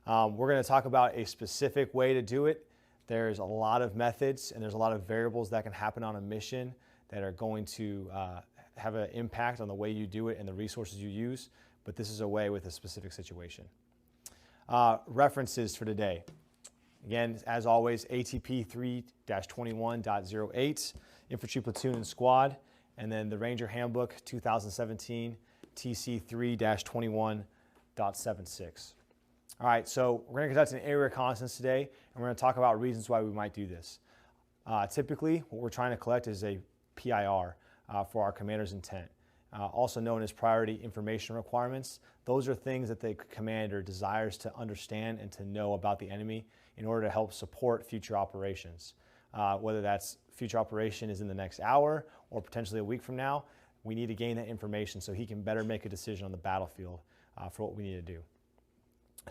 We're going to talk about a specific way to do it. There's a lot of methods and there's a lot of variables that can happen on a mission that are going to have an impact on the way you do it and the resources you use, but this is a way with a specific situation. References for today. Again, as always, ATP 3-21.08, Infantry Platoon and Squad, and then the Ranger Handbook 2017, TC 3-21.76. All right, so we're going to conduct an area reconnaissance today, and we're going to talk about reasons why we might do this. Typically, what we're trying to collect is a PIR for our commander's intent, also known as priority information requirements. Those are things that the commander desires to understand and to know about the enemy in order to help support future operations. Whether that's future operation is in the next hour or potentially a week from now, we need to gain that information so he can better make a decision on the battlefield for what we need to do.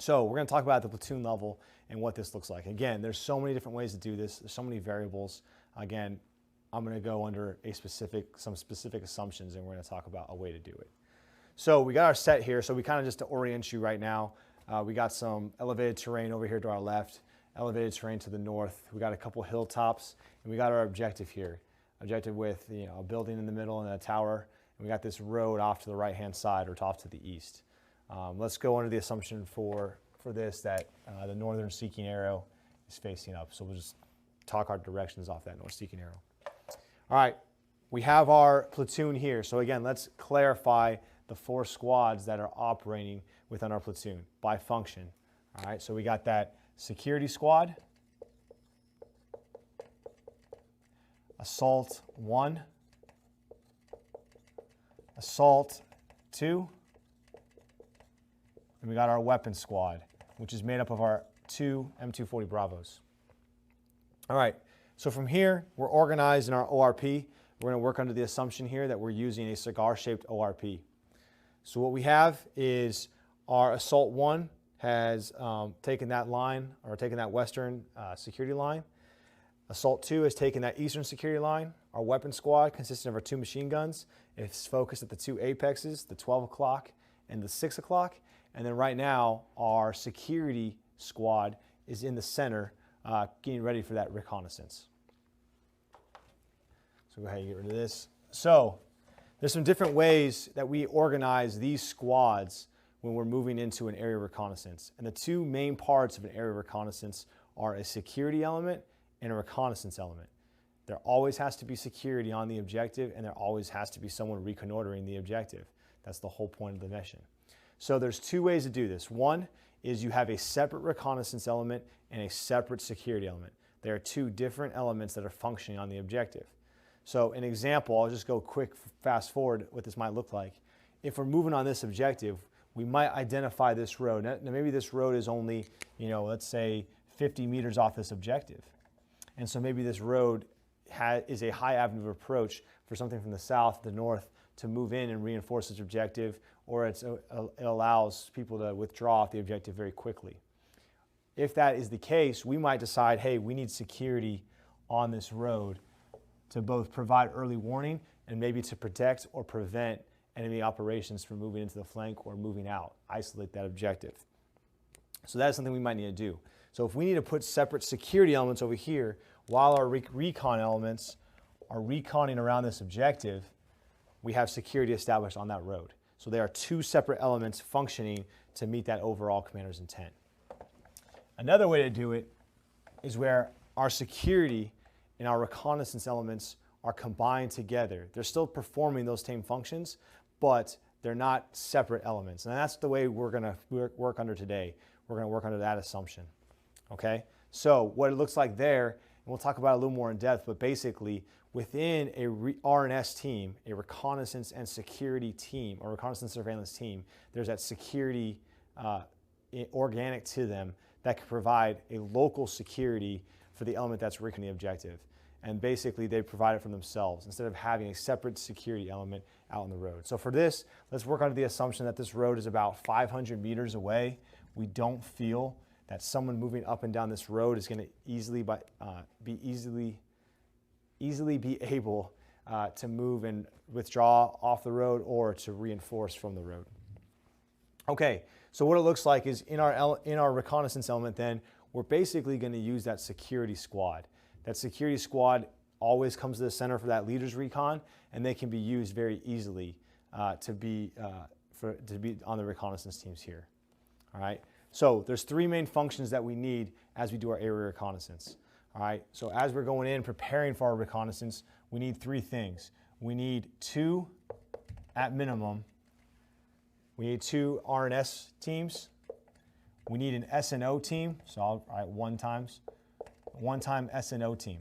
So we're going to talk about the platoon level and what this looks like. Again, there's so many different ways to do this. There's so many variables. Again, I'm going to go under some specific assumptions, and we're going to talk about a way to do it. So we got our set here. So we kind of just to orient you right now, we got some elevated terrain over here to our left, elevated terrain to the north. We got a couple hilltops, and we got our objective here. Objective with a building in the middle and a tower, and we got this road off to the right-hand side or off to the east. Let's go under the assumption for this that the northern seeking arrow is facing up. So we'll just talk our directions off that north seeking arrow. All right, we have our platoon here. So again, let's clarify the 4 squads that are operating within our platoon by function. All right, so we got that security squad, assault 1, assault 2, and we got our weapons squad, which is made up of our 2 M240 Bravos. All right, so from here, we're organized in our ORP. We're going to work under the assumption here that we're using a cigar-shaped ORP. So what we have is our Assault 1 has taken that line, or taken that western security line. Assault 2 has taken that eastern security line. Our weapons squad, consisting of our 2 machine guns, is focused at the 2 apexes, the 12 o'clock and the 6 o'clock. And then right now, our security squad is in the center, getting ready for that reconnaissance. So go ahead and get rid of this. So there's some different ways that we organize these squads when we're moving into an area reconnaissance. And the 2 main parts of an area reconnaissance are a security element and a reconnaissance element. There always has to be security on the objective, and there always has to be someone reconnoitering the objective. That's the whole point of the mission. So there's 2 ways to do this. One is you have a separate reconnaissance element and a separate security element. There are 2 different elements that are functioning on the objective. So an example, I'll just go quick, fast forward what this might look like. If we're moving on this objective, we might identify this road. Now maybe this road is only, let's say 50 meters off this objective. And so maybe this road is a high avenue of approach for something from the south to the north to move in and reinforce its objective, or it allows people to withdraw off the objective very quickly. If that is the case, we might decide, hey, we need security on this road to both provide early warning and maybe to protect or prevent enemy operations from moving into the flank or moving out, isolate that objective. So that is something we might need to do. So if we need to put separate security elements over here while our recon elements are reconning around this objective, we have security established on that road. So there are 2 separate elements functioning to meet that overall commander's intent. Another way to do it is where our security and our reconnaissance elements are combined together. They're still performing those same functions, but they're not separate elements. And that's the way we're going to work under today. We're going to work under that assumption. Okay? So what it looks like there, and we'll talk about it a little more in depth, but basically within a R&S team, a reconnaissance and security team, or reconnaissance surveillance team, there's that security organic to them that can provide a local security for the element that's reconning the objective. And basically they provide it for themselves instead of having a separate security element out on the road. So for this, let's work under the assumption that this road is about 500 meters away. We don't feel that someone moving up and down this road is going to easily be able to move and withdraw off the road or to reinforce from the road. Okay, So what it looks like is in our reconnaissance element, then we're basically going to use that security squad. That security squad always comes to the center for that leader's recon, and they can be used very easily to be on the reconnaissance teams here. All right. So there's three main functions that we need as we do our area reconnaissance. All right. So as we're going in preparing for our reconnaissance, we need three things. We need two, at minimum. We need two R&S teams. We need an S&O team. So I'll write one time S&O team.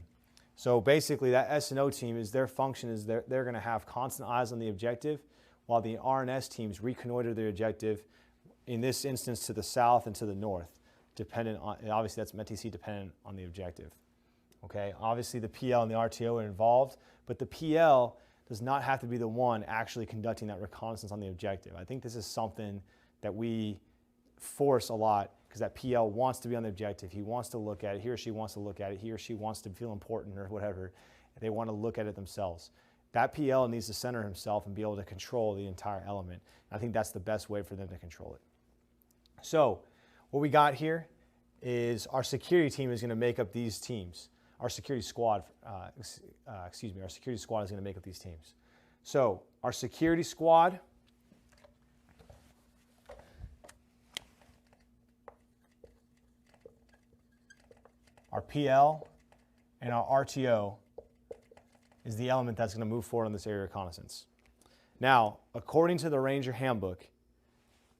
So basically that S&O team is their function is they're going to have constant eyes on the objective, while the R&S teams reconnoiter the objective, in this instance to the south and to the north, dependent on, obviously that's METC dependent on the objective. Okay, obviously the PL and the RTO are involved, but the PL does not have to be the one actually conducting that reconnaissance on the objective. I think this is something that we force a lot, because that PL wants to be on the objective. He wants to look at it. He or she wants to look at it. He or she wants to feel important or whatever. They want to look at it themselves. That PL needs to center himself and be able to control the entire element. I think that's the best way for them to control it. So what we got here is our security team is going to make up these teams. Our security squad, our security squad is going to make up these teams. So our security squad, our PL, and our RTO is the element that's going to move forward on this area reconnaissance. Now, according to the Ranger Handbook,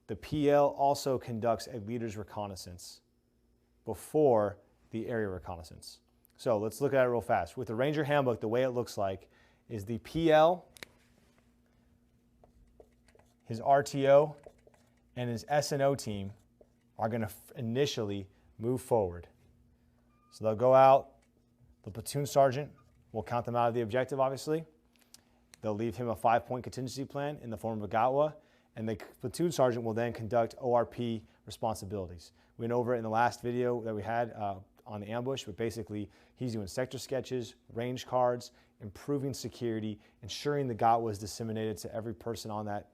the PL also conducts a leader's reconnaissance before the area reconnaissance. So let's look at it real fast. With the Ranger Handbook, the way it looks like is the PL, his RTO, and his S&O team are going to initially move forward. So they'll go out, the platoon sergeant will count them out of the objective, obviously. They'll leave him a 5-point contingency plan in the form of a GATWA, and the platoon sergeant will then conduct ORP responsibilities. We went over it in the last video that we had on the ambush, but basically he's doing sector sketches, range cards, improving security, ensuring the GATWA is disseminated to every person on that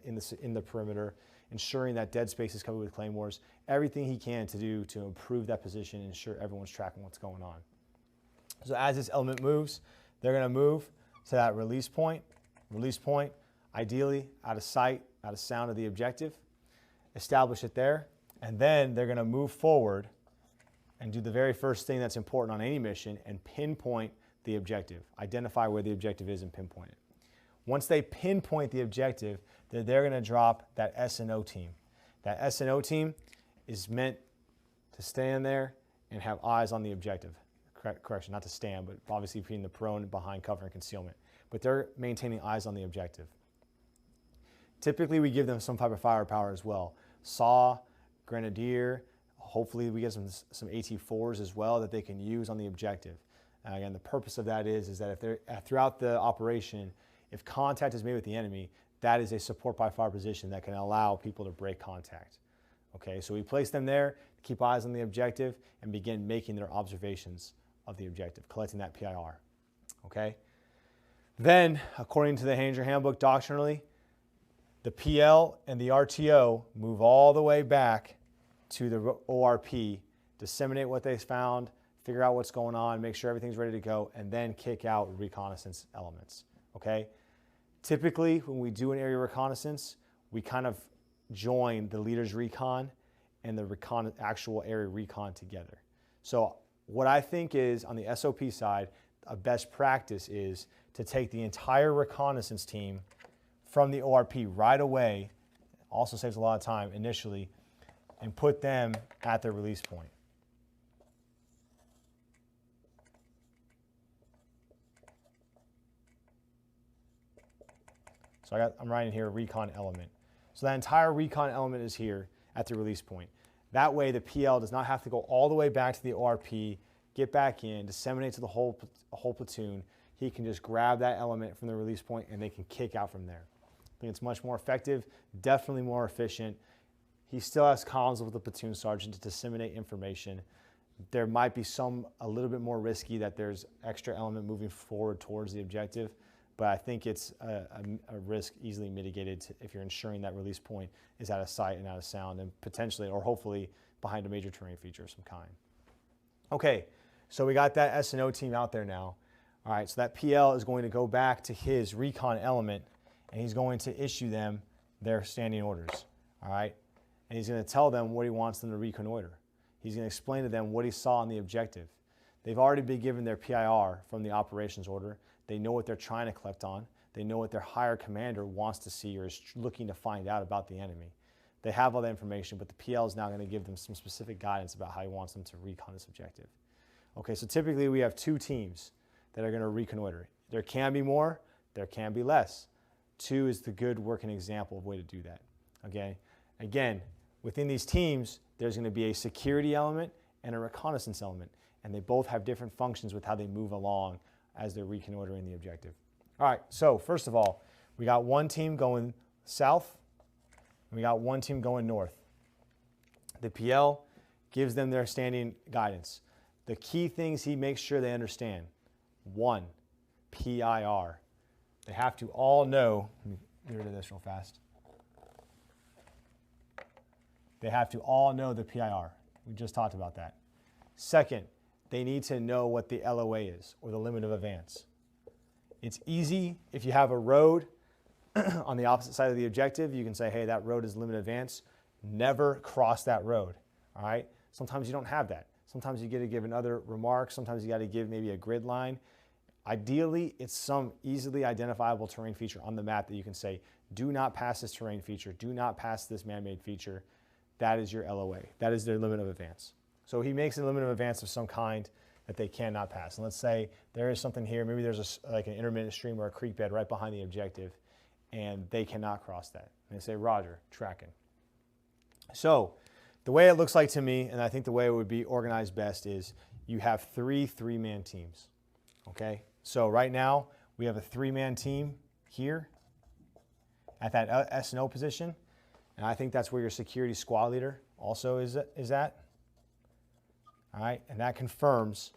in the perimeter, ensuring that dead space is covered with claymores, everything he can to do to improve that position and ensure everyone's tracking what's going on. So as this element moves, they're going to move to that release point, ideally out of sight, out of sound of the objective, establish it there, and then they're going to move forward and do the very first thing that's important on any mission and pinpoint the objective, identify where the objective is and pinpoint it. Once they pinpoint the objective, they're going to drop that S&O team. That S&O team is meant to stand there and have eyes on the objective. Correction, not to stand, but obviously being the prone, behind cover, and concealment. But they're maintaining eyes on the objective. Typically, we give them some type of firepower as well. SAW, Grenadier, hopefully we get some AT-4s as well that they can use on the objective. Again, the purpose of that is that if they're throughout the operation, if contact is made with the enemy, that is a support by fire position that can allow people to break contact. Okay, so we place them there to keep eyes on the objective and begin making their observations of the objective, collecting that PIR. Okay, then according to the Ranger Handbook doctrinally, the PL and the RTO move all the way back to the ORP, disseminate what they found, figure out what's going on, make sure everything's ready to go, and then kick out reconnaissance elements. Okay. Typically, when we do an area reconnaissance, we kind of join the leader's recon and the actual area recon together. So what I think is, on the SOP side, a best practice is to take the entire reconnaissance team from the ORP right away, also saves a lot of time initially, and put them at their release point. So I'm writing here a recon element. So that entire recon element is here at the release point. That way the PL does not have to go all the way back to the ORP, get back in, disseminate to the whole platoon. He can just grab that element from the release point and they can kick out from there. I think it's much more effective, definitely more efficient. He still has comms with the platoon sergeant to disseminate information. There might be a little bit more risky that there's extra element moving forward towards the objective, but I think it's a risk easily mitigated if you're ensuring that release point is out of sight and out of sound, and potentially or hopefully behind a major terrain feature of some kind. Okay, so we got that S&O team out there now. All right, so that PL is going to go back to his recon element, and he's going to issue them their standing orders. All right, and he's going to tell them what he wants them to reconnoiter. He's going to explain to them what he saw on the objective. They've already been given their PIR from the operations order. They know what they're trying to collect on. They know what their higher commander wants to see or is looking to find out about the enemy. They have all that information, but the PL is now going to give them some specific guidance about how he wants them to recon this objective. Okay, so typically we have two teams that are going to reconnoiter. There can be more, there can be less. 2 is the good working example of way to do that. Okay, again, within these teams, there's going to be a security element and a reconnaissance element, and they both have different functions with how they move along as they're reconnoitering the objective. All right, so first of all, we got one team going south, and we got one team going north. The PL gives them their standing guidance. The key things he makes sure they understand. 1, PIR. They have to all know, let me get rid of this real fast. They have to all know the PIR. We just talked about that. Second, they need to know what the LOA is, or the limit of advance. It's easy if you have a road on the opposite side of the objective. You can say, hey, that road is limit of advance. Never cross that road, all right? Sometimes you don't have that. Sometimes you get to give another remark. Sometimes you got to give maybe a grid line. Ideally, it's some easily identifiable terrain feature on the map that you can say, do not pass this terrain feature. Do not pass this man-made feature. That is your LOA. That is their limit of advance. So he makes a limit of advance of some kind that they cannot pass. And let's say there is something here. Maybe there's like an intermittent stream or a creek bed right behind the objective, and they cannot cross that. And they say, Roger, tracking. So the way it looks like to me, and I think the way it would be organized best, is you have 3 3-man teams, okay? So right now, we have a 3-man team here at that S&O position, and I think that's where your security squad leader also is at. All right, and that confirms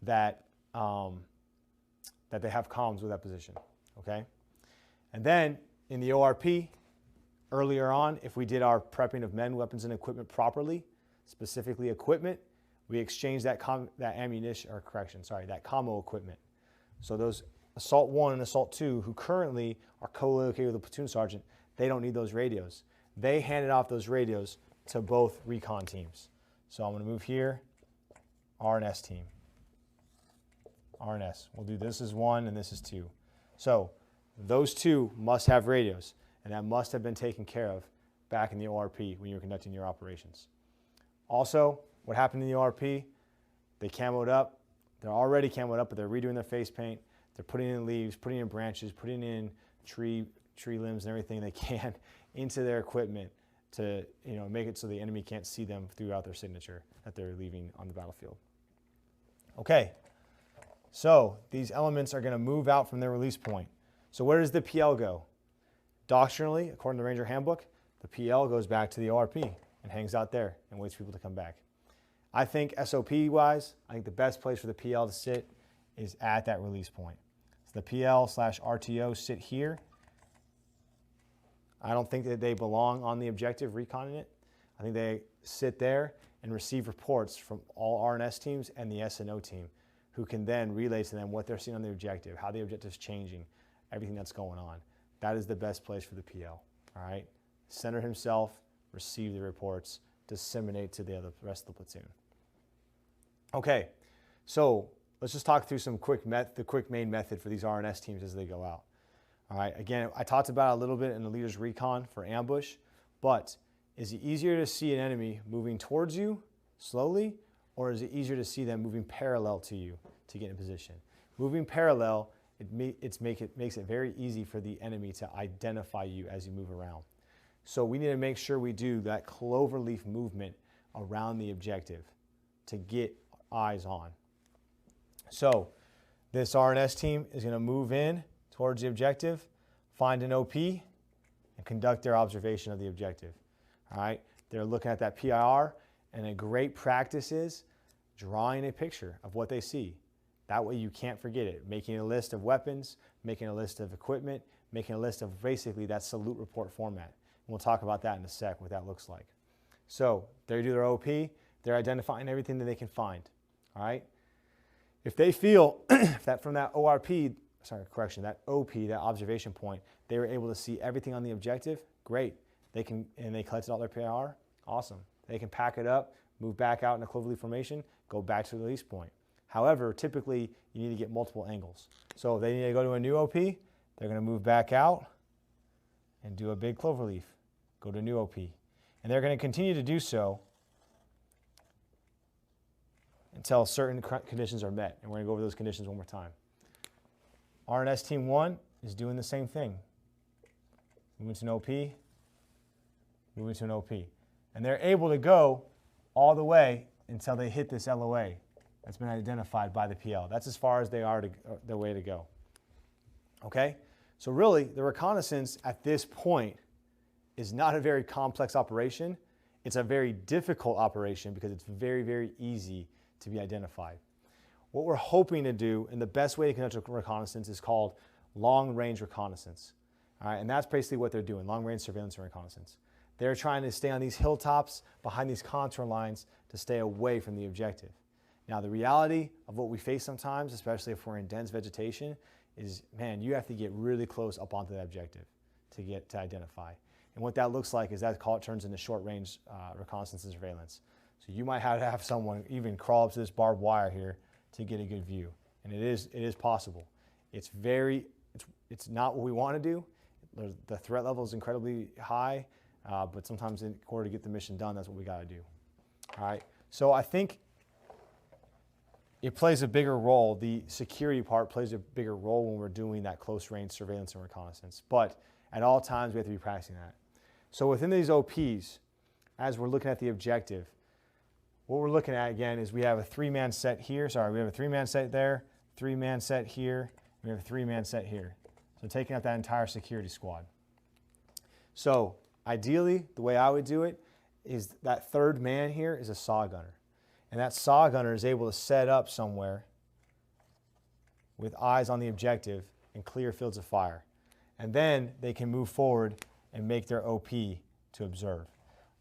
that, that they have comms with that position, okay? And then in the ORP, earlier on, if we did our prepping of men, weapons, and equipment properly, specifically equipment, we exchanged that ammunition, or correction, sorry, that commo equipment. So those Assault 1 and Assault 2, who currently are co-located with a platoon sergeant, they don't need those radios. They handed off those radios to both recon teams. So I'm going to move here, R&S team. R&S. We'll do this is 1 and this is 2. So those 2 must have radios, and that must have been taken care of back in the ORP when you were conducting your operations. Also, what happened in the ORP? They camoed up. They're already camoed up, but they're redoing their face paint. They're putting in leaves, putting in branches, putting in tree limbs and everything they can into their equipment to make it so the enemy can't see them throughout their signature that they're leaving on the battlefield. Okay, so these elements are going to move out from their release point. So where does the PL go? Doctrinally, according to the Ranger Handbook, the PL goes back to the ORP and hangs out there and waits for people to come back. I think SOP-wise, I think the best place for the PL to sit is at that release point. So the PL/RTO sit here. I don't think that they belong on the objective reconning it. I think they sit there and receive reports from all R&S teams and the S&O team, who can then relay to them what they're seeing on the objective, how the objective's changing, everything that's going on. That is the best place for the PL, all right? Center himself, receive the reports, disseminate to the rest of the platoon. Okay, so let's just talk through some the quick main method for these R&S teams as they go out. All right, again, I talked about it a little bit in the leader's recon for ambush, but is it easier to see an enemy moving towards you slowly, or is it easier to see them moving parallel to you to get in position? Moving parallel, it makes it very easy for the enemy to identify you as you move around. So we need to make sure we do that cloverleaf movement around the objective to get eyes on. So this R&S team is going to move in towards the objective, find an OP, and conduct their observation of the objective. All right, they're looking at that PIR, and a great practice is drawing a picture of what they see. That way you can't forget it. Making a list of weapons, making a list of equipment, making a list of basically that salute report format. And we'll talk about that in a sec, what that looks like. So they do their OP, they're identifying everything that they can find, all right? If they feel that from that ORP, that OP, that observation point, they were able to see everything on the objective, great. They collected all their PIR, awesome. They can pack it up, move back out in a cloverleaf formation, go back to the release point. However, typically you need to get multiple angles. So if they need to go to a new OP, they're going to move back out and do a big cloverleaf, go to a new OP. And they're going to continue to do so until certain conditions are met. And we're going to go over those conditions one more time. RNS Team 1 is doing the same thing. Moving to an OP, moving to an OP. And they're able to go all the way until they hit this LOA that's been identified by the PL. That's as far as they are their way to go. Okay? So really, the reconnaissance at this point is not a very complex operation. It's a very difficult operation because it's very, very easy to be identified. What we're hoping to do, and the best way to conduct a reconnaissance is called long-range reconnaissance. All right, and that's basically what they're doing, long-range surveillance and reconnaissance. They're trying to stay on these hilltops, behind these contour lines, to stay away from the objective. Now, the reality of what we face sometimes, especially if we're in dense vegetation, is, man, you have to get really close up onto that objective to identify. And what that looks like is that turns into short-range reconnaissance and surveillance. So you might have to have someone even crawl up to this barbed wire here to get a good view. And it is possible. It's not what we want to do. The threat level is incredibly high, but sometimes in order to get the mission done, that's what we got to do. All right. So I think it plays a bigger role. The security part plays a bigger role when we're doing that close-range surveillance and reconnaissance. But at all times, we have to be practicing that. So within these OPs, as we're looking at the objective, what we're looking at, again, is we have a three-man set here. Sorry, we have a three-man set there, three-man set here, we have a three-man set here. So taking out that entire security squad. So ideally, the way I would do it is that third man here is a saw gunner. And that saw gunner is able to set up somewhere with eyes on the objective and clear fields of fire. And then they can move forward and make their OP to observe.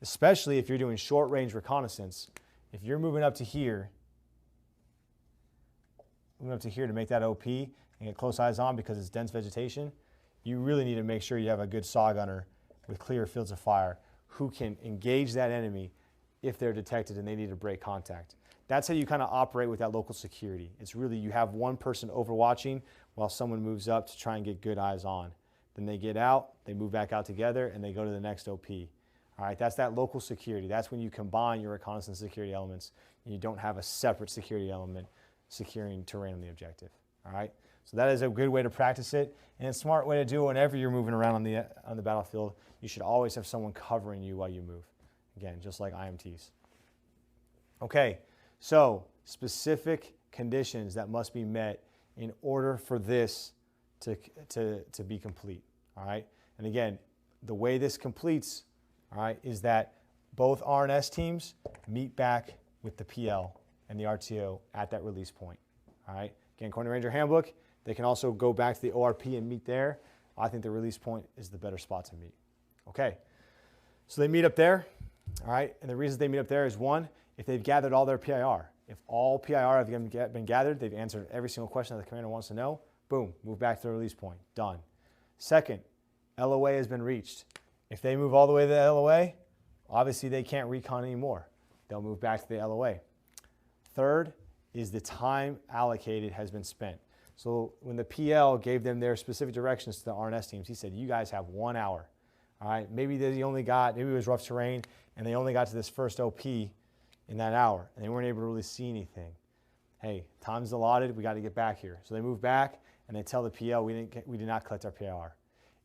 Especially if you're doing short-range reconnaissance. If you're moving up to here to make that OP and get close eyes on because it's dense vegetation, you really need to make sure you have a good saw gunner with clear fields of fire who can engage that enemy if they're detected and they need to break contact. That's how you kind of operate with that local security. It's really, you have one person overwatching while someone moves up to try and get good eyes on. Then they get out, they move back out together, and they go to the next OP. All right, that's that local security. That's when you combine your reconnaissance security elements and you don't have a separate security element securing terrain on the objective. All right, so that is a good way to practice it, and a smart way to do it whenever you're moving around on the battlefield. You should always have someone covering you while you move. Again, just like IMTs. Okay, so specific conditions that must be met in order for this to be complete. All right, and again, the way this completes, all right, is that both RNS teams meet back with the PL and the RTO at that release point. All right, again, according to Ranger Handbook, they can also go back to the ORP and meet there. I think the release point is the better spot to meet. Okay, so they meet up there. All right, and the reason they meet up there is, one, if they've gathered all their PIR. If all PIR have been gathered, they've answered every single question that the commander wants to know, boom, move back to the release point, done. Second, LOA has been reached. If they move all the way to the LOA, obviously they can't recon anymore. They'll move back to the LOA. Third is the time allocated has been spent. So when the PL gave them their specific directions to the RNS teams, he said, you guys have 1 hour. All right, maybe maybe it was rough terrain, and they only got to this first OP in that hour, and they weren't able to really see anything. Hey, time's allotted, we got to get back here. So they move back, and they tell the PL, we did not collect our PIR.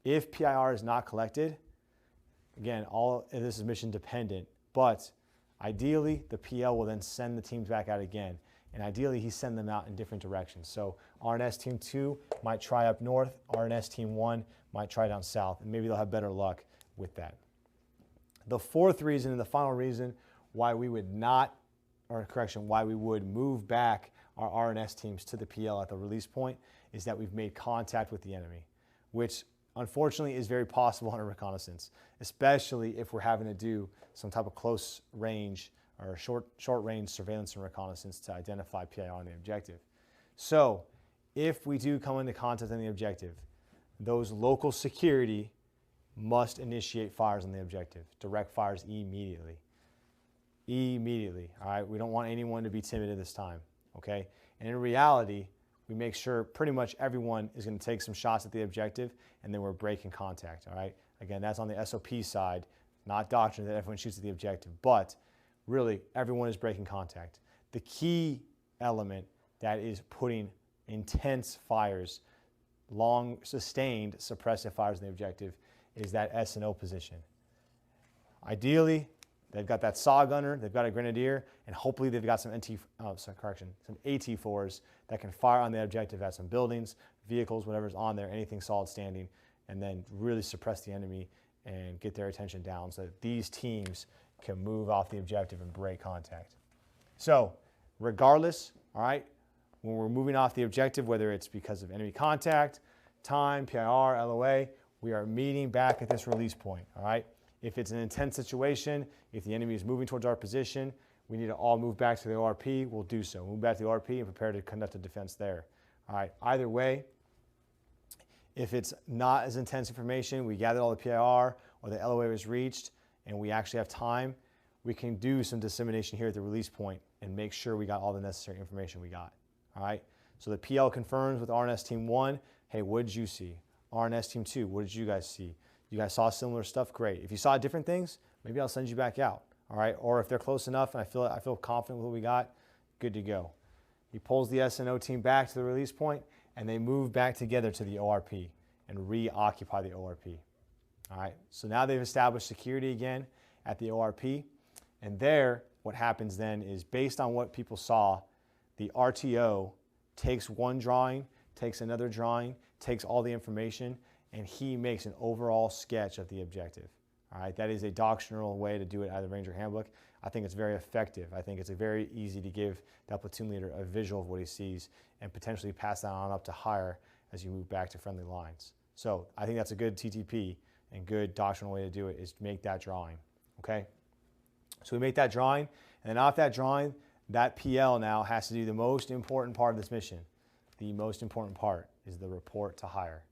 If PIR is not collected, again, all this is mission dependent, but ideally, the PL will then send the teams back out again, and ideally, he send them out in different directions. So RNS Team 2 might try up north, RNS Team 1 might try down south, and maybe they'll have better luck with that. The fourth reason and the final reason why we would not, or correction, why we would move back our R&S teams to the PL at the release point is that we've made contact with the enemy, which unfortunately is very possible on a reconnaissance, especially if we're having to do some type of close range or short range surveillance and reconnaissance to identify PIR on the objective. So if we do come into contact on the objective, those local security must initiate fires on the objective, direct fires immediately. Immediately, all right? We don't want anyone to be timid at this time, okay? And in reality, we make sure pretty much everyone is going to take some shots at the objective, and then we're breaking contact, all right? Again, that's on the SOP side, not doctrine that everyone shoots at the objective, but really everyone is breaking contact. The key element that is putting intense fires, long sustained suppressive fires on the objective is that S&O position. Ideally, they've got that SAW gunner, they've got a grenadier, and hopefully they've got some some AT4s that can fire on the objective at some buildings, vehicles, whatever's on there, anything solid standing, and then really suppress the enemy and get their attention down so that these teams can move off the objective and break contact. So regardless, all right, when we're moving off the objective, whether it's because of enemy contact, time, PIR, LOA, we are meeting back at this release point, all right? If it's an intense situation, if the enemy is moving towards our position, we need to all move back to the ORP, we'll do so. Move back to the ORP and prepare to conduct a defense there. All right, either way, if it's not as intense information, we gather all the PIR or the LOA was reached and we actually have time, we can do some dissemination here at the release point and make sure we got all the necessary information we got. All right, so the PL confirms with R&S Team 1, hey, what did you see? R&S Team 2, what did you guys see? You guys saw similar stuff? Great. If you saw different things, maybe I'll send you back out. All right, or if they're close enough and I feel confident with what we got, good to go. He pulls the S&O team back to the release point and they move back together to the ORP and reoccupy the ORP. All right, so now they've established security again at the ORP, and there what happens then is based on what people saw, the RTO takes one drawing, takes another drawing, takes all the information, and he makes an overall sketch of the objective. All right, that is a doctrinal way to do it out of the Ranger Handbook. I think it's very effective. I think it's very easy to give that platoon leader a visual of what he sees and potentially pass that on up to higher as you move back to friendly lines. So I think that's a good TTP and good doctrinal way to do it is to make that drawing, okay? So we make that drawing, and then off that drawing, that PL now has to do the most important part of this mission. The most important part is the report to higher.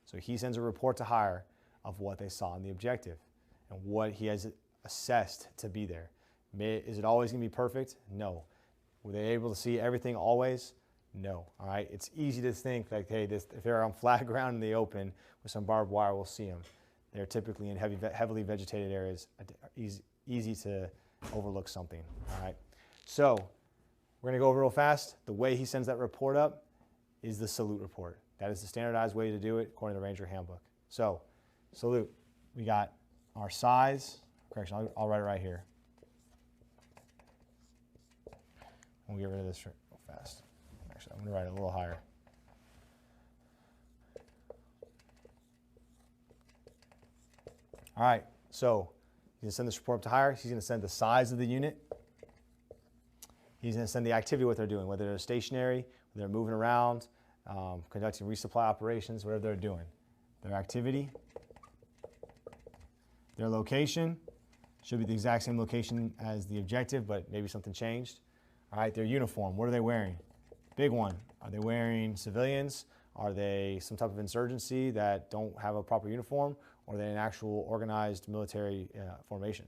So he sends a report to higher of what they saw in the objective and what he has assessed to be there. Is it always going to be perfect? No. Were they able to see everything always? No. All right. It's easy to think like, hey, if they're on flat ground in the open with some barbed wire, we'll see them. They're typically in heavily vegetated areas. Easy to overlook something. All right. So we're going to go over real fast. The way he sends that report up is the salute report. That is the standardized way to do it according to the Ranger Handbook. So salute. We got our size. Correction, I'll write it right here. We'll get rid of this real fast. Actually, I'm going to write it a little higher. All right, so he's going to send this report up to higher. He's going to send the size of the unit. He's going to send the activity, what they're doing, whether they're stationary, whether they're moving around, conducting resupply operations, whatever they're doing. Their activity, their location, should be the exact same location as the objective, but maybe something changed. All right, their uniform, what are they wearing? Big one, are they wearing civilians? Are they some type of insurgency that don't have a proper uniform? Or are they an actual organized military formation?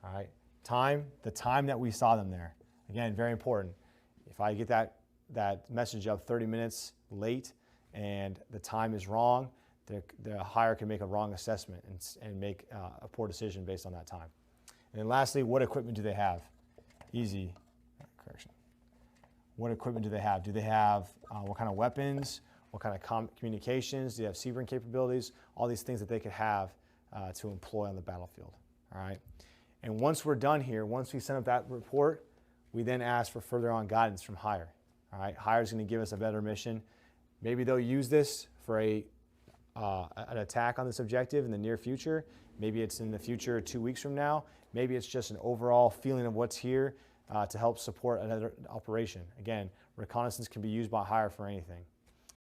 All right, time, the time that we saw them there. Again, very important. If I get that message up 30 minutes late and the time is wrong, the higher can make a wrong assessment and make a poor decision based on that time. And then lastly, what equipment do they have? Easy, correction. What equipment do they have? Do they have what kind of weapons? What kind of communications? Do they have CBRN capabilities? All these things that they could have to employ on the battlefield, all right? And once we're done here, once we send up that report, we then ask for further on guidance from higher, all right? Higher is going to give us a better mission. Maybe they'll use this for an attack on this objective in the near future. Maybe it's in the future 2 weeks from now. Maybe it's just an overall feeling of what's here to help support another operation. Again, Reconnaissance can be used by hire for anything.